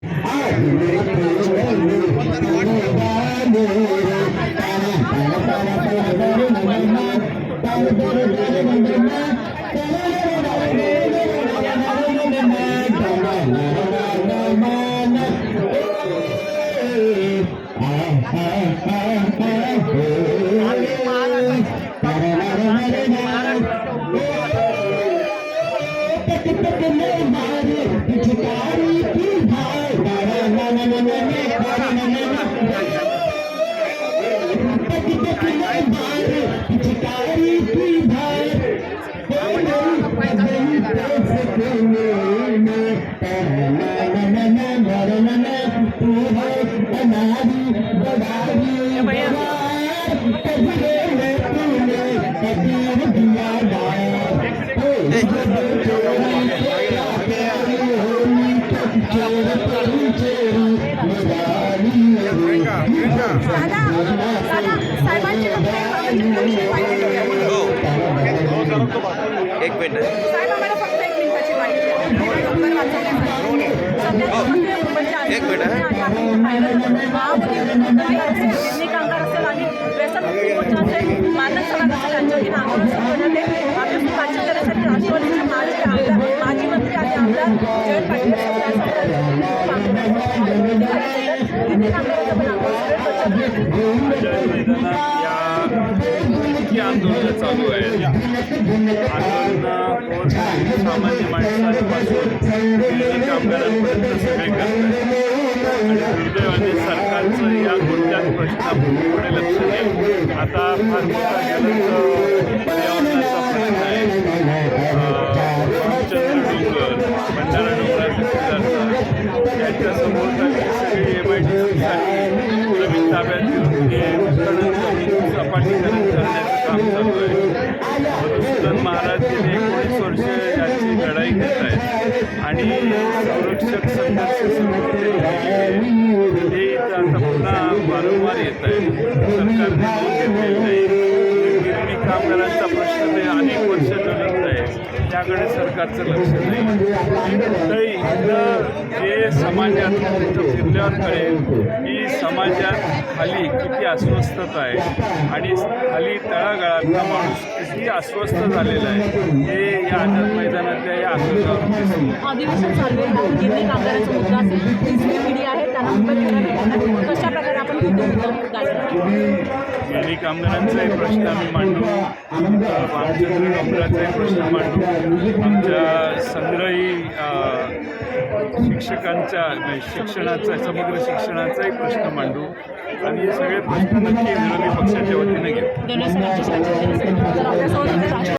एक मिनिट साहेब, आम्हाला फक्त 1 मिनिटाची माहिती आहे. डॉक्टर वाचवण्यासाठी एक मिनिट गिरणी कामगार असेल आणि व्यसन मुक्ती मोर्चा असेल, मानक समाज असेल, यांच्यावतीनं आंदोलन सुरू करण्यात येईल. आपल्या मागच्या करण्यासाठी राष्ट्रवादीचे माजी मंत्री आणि आमदार जयंत पाटील गिरणी कामगारांचं पण आंदोलन चालू आहे. आंदोलन सामान्य माणसांपासून कामगारांपर्यंत सगळे करतात आणि दुर्दैवाने सरकारचं या कोणत्याच प्रश्नापुढे लक्ष नाही. आता फार मोठा पर्यावरणाचा प्रश्न आहे. रामचंद्र डोंगर, भंडारा डोंगराचे त्यांच्यासमोर सगळी MIDC नवीन ताब्यात घेऊन ते सपाटीकरण करण्याचं काम चालू आहे. मधुसूदन महाराज गेले 19 वर्ष याची लढाई घेत आहेत आणि संरक्षक संघर्ष समिती हे आता पुन्हा वारंवार येत आहे. सरकारने घेतलेलं नाही. गिरणी कामगारांचा प्रश्न ते अनेक वर्ष ज्वलंत आहे, त्याकडे सरकारचं लक्ष नाही. तर इथं जे समाजात फिरल्यावर कळेल की समाजात खाली किती अस्वस्थता आहे आणि खाली तळागाळातला माणूस किती अस्वस्थ झालेला आहे हे या आझाद मैदानातल्या या आंदोलनावर दिसलं. अधिवेशन चालू आहे. गिरणी कामगारांचा मुद्दा असेल, तिसरी पिढी आहे, त्यांना मुंबईत फिरायला कशा प्रकारे आपण गिरणी कामगारांचाही प्रश्न आम्ही मांडू, रामचंद्र डोंगराचाही प्रश्न मांडू, आमच्या संग्रही शिक्षकांच्या शिक्षणाचा समग्र शिक्षणाचाही प्रश्न मांडू आणि हे सगळे प्रश्न नक्की विरोधी पक्षाच्या वतीने घेऊ.